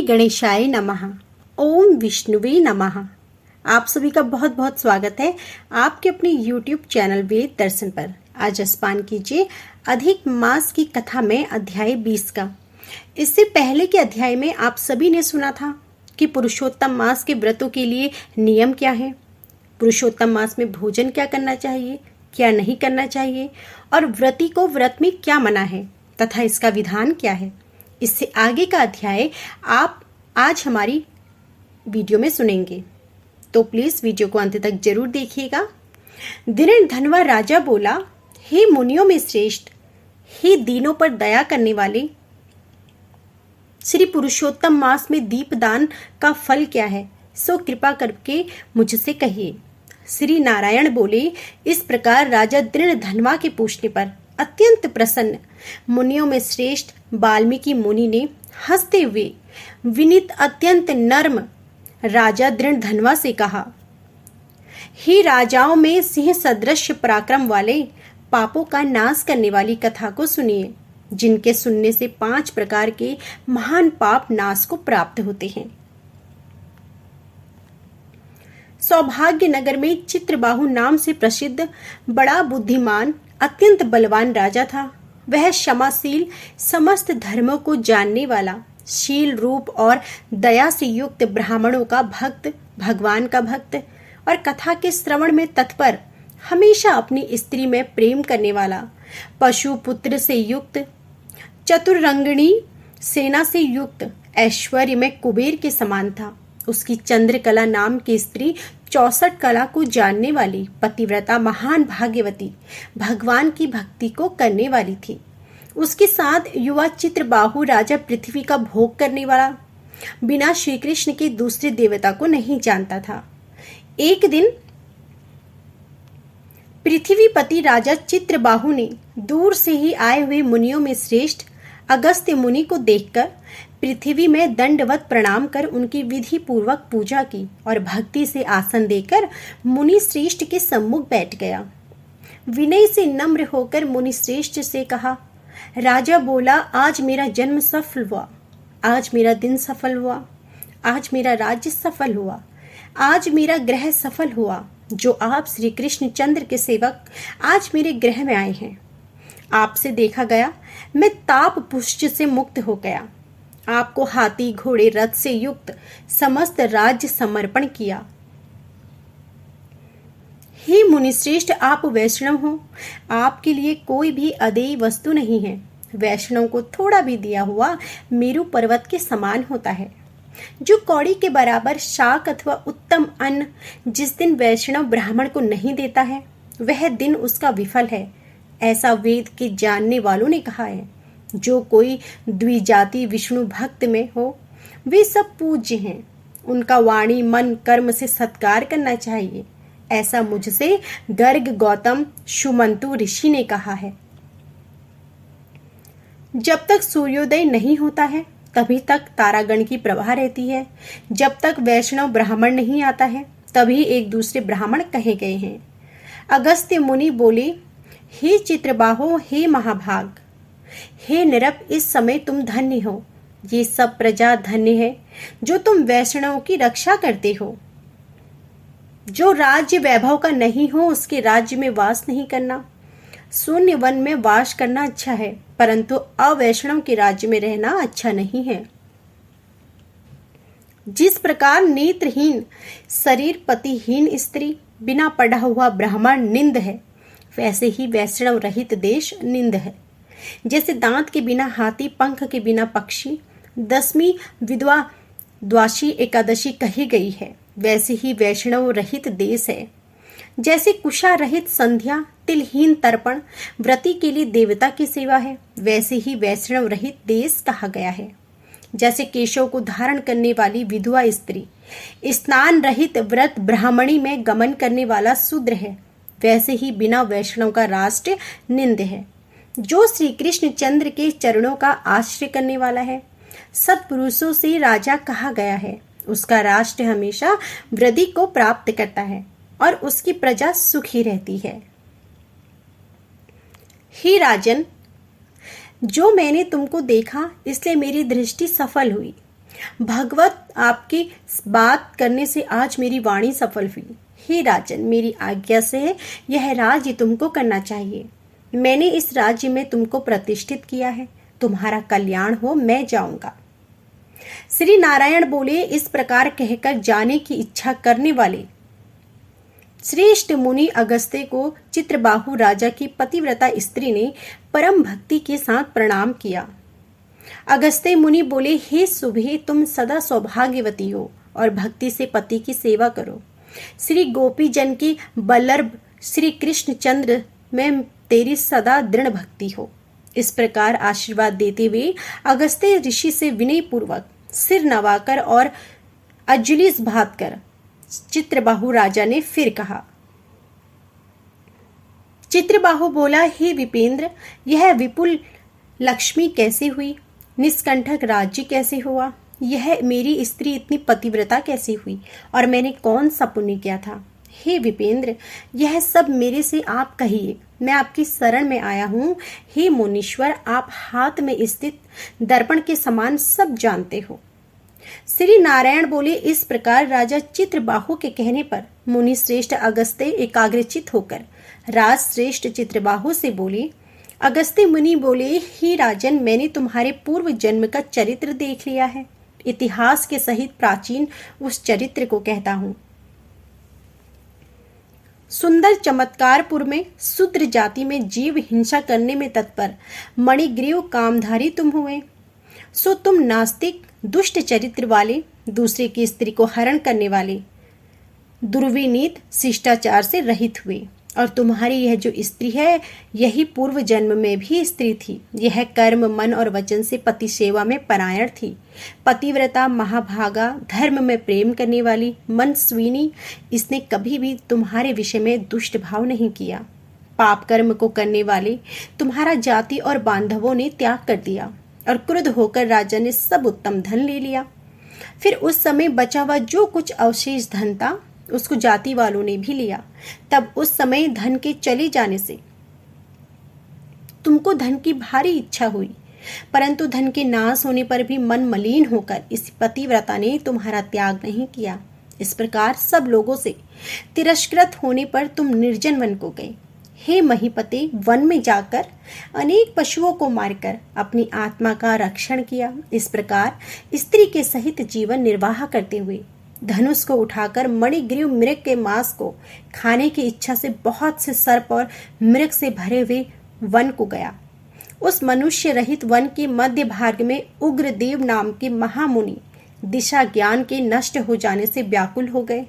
गणेशाय नमः। ओम विष्णुवे नमः। आप सभी का बहुत बहुत स्वागत है आपके अपने YouTube चैनल वेद दर्शन पर। आज स्मरण कीजिए अधिक मास की कथा में अध्याय 20 का। इससे पहले के अध्याय में आप सभी ने सुना था कि पुरुषोत्तम मास के व्रतों के लिए नियम क्या है, पुरुषोत्तम मास में भोजन क्या करना चाहिए, क्या नहीं करना चाहिए और व्रती को व्रत में क्या मना है तथा इसका विधान क्या है। इससे आगे का अध्याय आप आज हमारी वीडियो में सुनेंगे, तो प्लीज वीडियो को अंत तक जरूर देखिएगा। धनवा राजा बोला, हे मुनियों में श्रेष्ठ, हे दीनों पर दया करने वाले, श्री पुरुषोत्तम मास में दीपदान का फल क्या है, सो कृपा करके मुझसे कहिए। श्री नारायण बोले, इस प्रकार राजा धनवा के पूछने पर अत्यंत प्रसन्न मुनियों में श्रेष्ठ वाल्मीकि मुनि ने हंसते हुए विनीत अत्यंत नर्म राजा धनवा से कहा, हे राजाओं में सिंह सदृश पराक्रम वाले, पापों का नाश करने वाली कथा को सुनिए, जिनके सुनने से 5 प्रकार के महान पाप नाश को प्राप्त होते हैं। सौभाग्य नगर में चित्रबाहु नाम से प्रसिद्ध बड़ा बुद्धिमान अत्यंत बलवान राजा था। वह क्षमाशील, समस्त धर्मों को जानने वाला, शील रूप और दया से युक्त ब्राह्मणों का भक्त, भगवान का भक्त और कथा के श्रवण में तत्पर, हमेशा अपनी स्त्री में प्रेम करने वाला, पशु पुत्र से युक्त, चतुरंगिणी सेना से युक्त, ऐश्वर्य में कुबेर के समान था। उसकी चंद्रकला नाम की स्त्री 64 कला को जानने वाली, पतिव्रता, महान भाग्यवती, भगवान की भक्ति को करने वाली थी। उसके साथ युवा चित्रबाहु राजा पृथ्वी का भोग करने वाला, बिना श्री कृष्ण के दूसरे देवता को नहीं जानता था। एक दिन पृथ्वीपति राजा चित्रबाहु ने दूर से ही आए हुए मुनियों में श्रेष्ठ अगस्त्य मुनि को देखकर पृथ्वी में दंडवत प्रणाम कर उनकी विधि पूर्वक पूजा की और भक्ति से आसन देकर मुनि श्रेष्ठ के सम्मुख बैठ गया। विनय से नम्र होकर मुनि श्रेष्ठ से कहा, राजा बोला, आज मेरा जन्म सफल हुआ, आज मेरा दिन सफल हुआ, आज मेरा राज्य सफल हुआ, आज मेरा ग्रह सफल हुआ, जो आप श्री कृष्ण चंद्र के सेवक आज मेरे ग्रह में आए हैं। आपसे देखा गया, मैं ताप पुष्ट से मुक्त हो गया। आपको हाथी घोड़े रथ से युक्त समस्त राज्य समर्पण किया। हे मुनिश्रेष्ठ, आप वैष्णव हो, आपके लिए कोई भी अदेय वस्तु नहीं है। वैष्णव को थोड़ा भी दिया हुआ मेरु पर्वत के समान होता है। जो कौड़ी के बराबर शाक अथवा उत्तम अन्न जिस दिन वैष्णव ब्राह्मण को नहीं देता है, वह दिन उसका विफल है, ऐसा वेद के जानने वालों ने कहा है। जो कोई द्विजाति विष्णु भक्त में हो, वे सब पूज्य हैं, उनका वाणी मन कर्म से सत्कार करना चाहिए, ऐसा मुझसे गर्ग गौतम सुमंतु ऋषि ने कहा है। जब तक सूर्योदय नहीं होता है तभी तक तारागण की प्रभा रहती है। जब तक वैष्णव ब्राह्मण नहीं आता है तभी एक दूसरे ब्राह्मण कहे गए हैं। अगस्त्य मुनि बोले, हे चित्रबाहो, हे महाभाग, हे नृप, इस समय तुम धन्य हो। ये सब प्रजा धन्य है जो तुम वैष्णव की रक्षा करते हो। जो राज्य वैभव का नहीं हो उसके राज्य में वास नहीं करना। शून्य वन में वास करना अच्छा है, परंतु अवैष्णव के राज्य में रहना अच्छा नहीं है। जिस प्रकार नेत्रहीन शरीर पतिहीन स्त्री बिना पढ़ा हुआ ब्राह्मण निंद है, वैसे ही वैष्णव रहित देश निंद है। जैसे दांत के बिना हाथी, पंख के बिना पक्षी, 10वीं विधवा द्वादशी एकादशी कही गई है, वैसे ही वैष्णव रहित देश है। जैसे कुशा रहित संध्या, तिलहीन तर्पण व्रती के लिए देवता की सेवा है, वैसे ही वैष्णव रहित देश कहा गया है। जैसे केशव को धारण करने वाली विधवा स्त्री, स्नान रहित व्रत ब्राह्मणी में गमन करने वाला शूद्र है, वैसे ही बिना वैष्णव का राष्ट्र निंद है। जो श्री कृष्ण चंद्र के चरणों का आश्रय करने वाला है, सत्पुरुषों से राजा कहा गया है, उसका राष्ट्र हमेशा वृद्धि को प्राप्त करता है और उसकी प्रजा सुखी रहती है। हे राजन, जो मैंने तुमको देखा इसलिए मेरी दृष्टि सफल हुई। भगवत आपकी बात करने से आज मेरी वाणी सफल हुई। हे राजन, मेरी आज्ञा से यह राज्य तुमको करना चाहिए। मैंने इस राज्य में तुमको प्रतिष्ठित किया है। तुम्हारा कल्याण हो, मैं जाऊंगा। श्री नारायण बोले, इस प्रकार कहकर जाने की इच्छा करने वाले श्रेष्ठ मुनि अगस्त्य को चित्रबाहु राजा की पतिव्रता स्त्री ने परम भक्ति के साथ प्रणाम किया। अगस्त्य मुनि बोले, हे सुभे, तुम सदा सौभाग्यवती हो और भक्ति से पति की सेवा करो। श्री गोपी जन की बल्लभ श्री कृष्ण चंद्र में तेरी सदा दृढ़ भक्ति हो। इस प्रकार आशीर्वाद देते हुए अगस्त्य ऋषि से विनय पूर्वक सिर नवाकर और अजलिस भात कर चित्रबाहु राजा ने फिर कहा। चित्रबाहु बोला, हे विपेंद्र, यह विपुल लक्ष्मी कैसे हुई? निष्कंठक राज्य कैसे हुआ? यह मेरी स्त्री इतनी पतिव्रता कैसे हुई? और मैंने कौन सा पुण्य किया था? हे विपेंद्र, यह सब मेरे से आप कहिए। मैं आपकी शरण में आया हूँ। हे मुनीश्वर, आप हाथ में स्थित दर्पण के समान सब जानते हो। श्री नारायण बोले, इस प्रकार राजा चित्रबाहु के कहने पर मुनि श्रेष्ठ अगस्त्य एकाग्रचित होकर राज श्रेष्ठ चित्रबाहु से बोले। अगस्त्य मुनि बोले, हे राजन, मैंने तुम्हारे पूर्व जन्म का चरित्र देख लिया है। इतिहास के सहित प्राचीन उस चरित्र को कहता हूँ। सुंदर चमत्कारपुर में शूद्र जाति में जीव हिंसा करने में तत्पर मणिग्रीव कामधारी तुम हुए। सो तुम नास्तिक, दुष्ट चरित्र वाले, दूसरे की स्त्री को हरण करने वाले, दुर्विनीत, शिष्टाचार से रहित हुए। और तुम्हारी यह जो स्त्री है, यही पूर्व जन्म में भी स्त्री थी। यह कर्म, मन और वचन से पति सेवा में परायण थी। पतिव्रता, महाभागा, धर्म में प्रेम करने वाली, मनस्विनी। इसने कभी भी तुम्हारे विषय में दुष्ट भाव नहीं किया। पाप कर्म को करने वाले तुम्हारा जाति और बांधवों ने त्याग कर दिया और क्रुद्ध होकर राजा ने सब उत्तम धन ले लिया। फिर उस समय बचा हुआ जो कुछ अवशेष धन था, उसको जाति वालों ने भी लिया। तब उस समय धन के चले जाने से तुमको धन की भारी इच्छा हुई, परंतु धन के नाश होने पर भी मन मलिन होकर इस पतिव्रता ने तुम्हारा त्याग नहीं किया। इस प्रकार सब लोगों से तिरस्कृत होने पर तुम निर्जन वन को गए। हे महीपते, वन में जाकर अनेक पशुओं को मारकर अपनी आत्मा का रक्षण किया। इस प्रकार स्त्री के सहित जीवन निर्वाह करते हुए धनुष को उठाकर मणिग्रीव मृग के मांस को खाने की इच्छा से बहुत से सर्प और मृग से भरे हुए वन को गया। उस मनुष्य रहित वन के मध्य भाग में उग्रदेव नाम के महामुनि दिशा ज्ञान के नष्ट हो जाने से व्याकुल हो गए।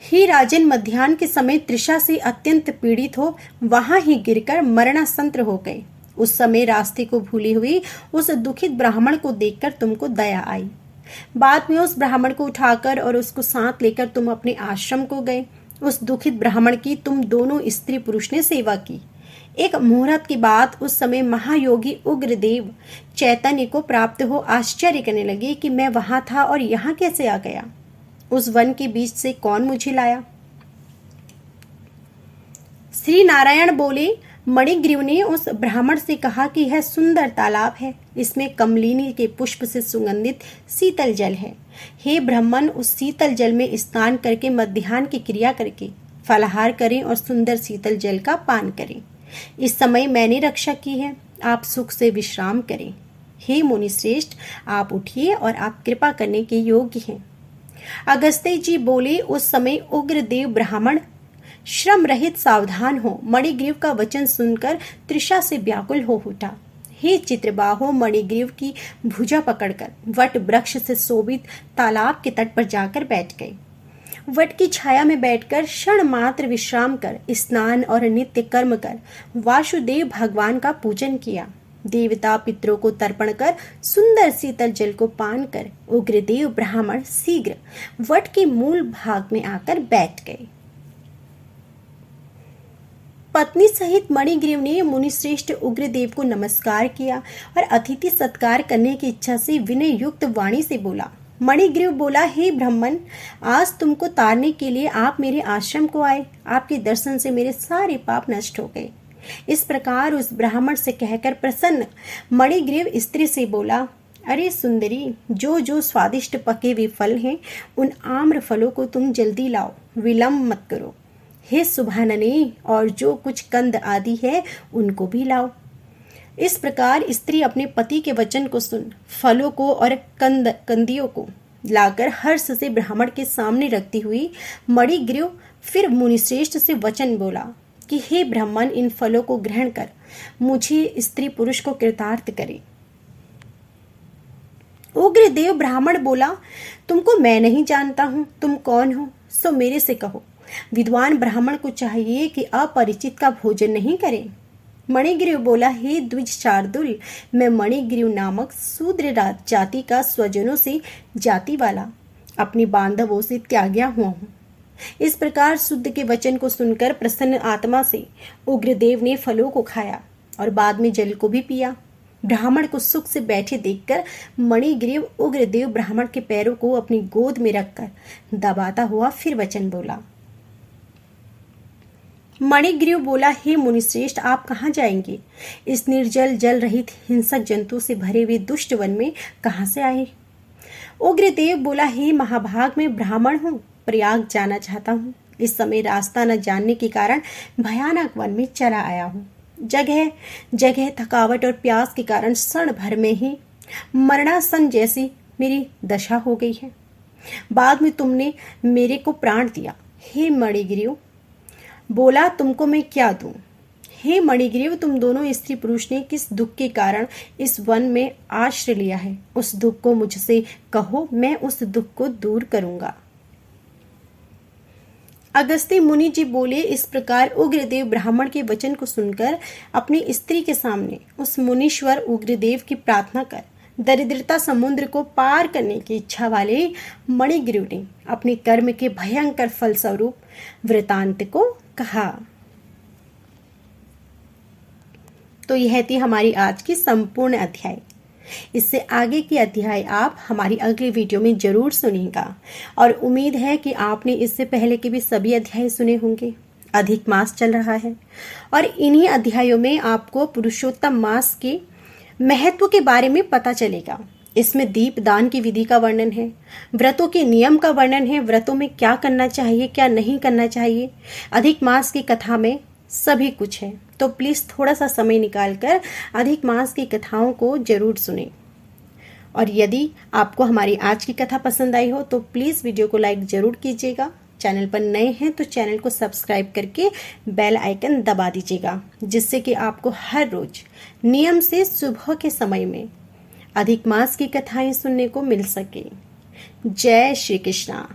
ही राजन, मध्याह्न के समय तृषा से अत्यंत पीड़ित हो वहां ही गिरकर मरणासंत हो गए। उस समय रास्ते को भूली हुई उस दुखित ब्राह्मण को देखकर तुमको दया आई। बाद में उस ब्राह्मण को उठाकर और उसको साथ लेकर तुम अपने आश्रम को गए। उस दुखित ब्राह्मण की तुम दोनों स्त्री पुरुष ने सेवा की। एक मुहूर्त की बात उस समय महायोगी उग्रदेव चैतन्य को प्राप्त हो आश्चर्य करने लगे कि मैं वहां था और यहाँ कैसे आ गया। उस वन के बीच से कौन मुझे लाया? श्री नारायण बोले, मणिग्रीव ने उस ब्राह्मण से कहा कि यह सुंदर तालाब है, इसमें कमलिनी के पुष्प से सुगंधित शीतल जल है। हे ब्राह्मण, उस शीतल जल में स्नान करके मध्याह्न की क्रिया करके फलाहार करें और सुंदर शीतल जल का पान करें। इस समय मैंने रक्षा की है, आप सुख से विश्राम करें। हे मुनि श्रेष्ठ, आप उठिए और आप कृपा करने के योग्य हैं। अगस्त्य जी बोले, उस समय उग्रदेव ब्राह्मण श्रम रहित सावधान हो मणिग्रीव का वचन सुनकर तृषा से व्याकुल हो उठा। हे चित्रबाहो, मणिग्रीव की भुजा पकड़कर वट वृक्ष से शोभित तालाब के तट पर जाकर बैठ गए। वट की छाया में बैठकर क्षण मात्र विश्राम कर स्नान और नित्य कर्म कर वासुदेव भगवान का पूजन किया। देवता पितरों को तर्पण कर सुंदर शीतल जल को पान कर उग्रदेव ब्राह्मण शीघ्र वट के मूल भाग में आकर बैठ गए। पत्नी सहित मणिग्रीव ने मुनिश्रेष्ठ उग्रदेव को नमस्कार किया और अतिथि सत्कार करने की इच्छा से विनय युक्त वाणी से बोला। मणिग्रीव बोला, हे ब्राह्मण, आज तुमको तारने के लिए आप मेरे आश्रम को आए। आपके दर्शन से मेरे सारे पाप नष्ट हो गए। इस प्रकार उस ब्राह्मण से कहकर प्रसन्न मणिग्रीव स्त्री से बोला, अरे सुंदरी, जो जो स्वादिष्ट पके हुए फल हैं उन आम्र फलों को तुम जल्दी लाओ, विलंब मत करो। हे सुभानने, और जो कुछ कंद आदि है उनको भी लाओ। इस प्रकार स्त्री अपने पति के वचन को सुन फलों को और कंदियों को लाकर हर्ष से ब्राह्मण के सामने रखती हुई मणिग्रीव फिर मुनिश्रेष्ठ से वचन बोला कि हे ब्राह्मण, इन फलों को ग्रहण कर मुझे स्त्री पुरुष को कृतार्थ करे। उग्रदेव ब्राह्मण बोला, तुमको मैं नहीं जानता हूं, तुम कौन हो, सो मेरे से कहो। विद्वान ब्राह्मण को चाहिए कि अपरिचित का भोजन नहीं करे। मणिग्रीव बोला, हे द्विज शार्दुल, मैं मणिग्रीव नामक शूद्र जाति का स्वजनों से जाति वाला अपनी बांधवों से त्याग्या हुआ हूँ। इस प्रकार शुद्ध के वचन को सुनकर प्रसन्न आत्मा से उग्रदेव ने फलों को खाया और बाद में जल को भी पिया। ब्राह्मण को सुख से बैठे देखकर मणिग्रीव उग्रदेव ब्राह्मण के पैरों को अपनी गोद में रखकर दबाता हुआ फिर वचन बोला। मणिग्रीव बोला, हे मुनिश्रेष्ठ, आप कहाँ जाएंगे? इस निर्जल जल रहित हिंसक जंतु से भरे हुए दुष्ट वन में कहाँ से आए? उग्रदेव बोला, हे महाभाग, मैं ब्राह्मण हूँ, प्रयाग जाना चाहता हूँ। इस समय रास्ता न जानने के कारण भयानक वन में चला आया हूँ। जगह जगह थकावट और प्यास के कारण क्षण भर में ही मरणासन जैसी मेरी दशा हो गई है। बाद में तुमने मेरे को प्राण दिया। हे मणिग्रीव बोला, तुमको मैं क्या दूं? हे मणिग्रीव, तुम दोनों स्त्री पुरुष ने किस दुख के कारण इस वन में आश्रय लिया है, उस दुख को मुझसे कहो, मैं उस दुख को दूर करूंगा। अगस्त्य मुनि जी बोले, इस प्रकार उग्रदेव ब्राह्मण के वचन को सुनकर अपनी स्त्री के सामने उस मुनीश्वर उग्रदेव की प्रार्थना कर दरिद्रता समुद्र को पार करने की इच्छा वाले मणिग्रीव ने अपने कर्म के भयंकर फलस्वरूप वृतांत को कहा। तो यह थी हमारी आज की संपूर्ण अध्याय। इससे आगे की अध्याय आप हमारी अगली वीडियो में जरूर सुनिएगा और उम्मीद है कि आपने इससे पहले के भी सभी अध्याय सुने होंगे। अधिक मास चल रहा है और इन्हीं अध्यायों में आपको पुरुषोत्तम मास के महत्व के बारे में पता चलेगा। इसमें दीप दान की विधि का वर्णन है, व्रतों के नियम का वर्णन है, व्रतों में क्या करना चाहिए क्या नहीं करना चाहिए, अधिक मास की कथा में सभी कुछ है। तो प्लीज़ थोड़ा सा समय निकालकर अधिक मास की कथाओं को जरूर सुनें। और यदि आपको हमारी आज की कथा पसंद आई हो तो प्लीज़ वीडियो को लाइक ज़रूर कीजिएगा। चैनल पर नए हैं तो चैनल को सब्सक्राइब करके बेल आइकन दबा दीजिएगा, जिससे कि आपको हर रोज नियम से सुबह के समय में अधिक मास की कथाएं सुनने को मिल सके। जय श्री कृष्णा।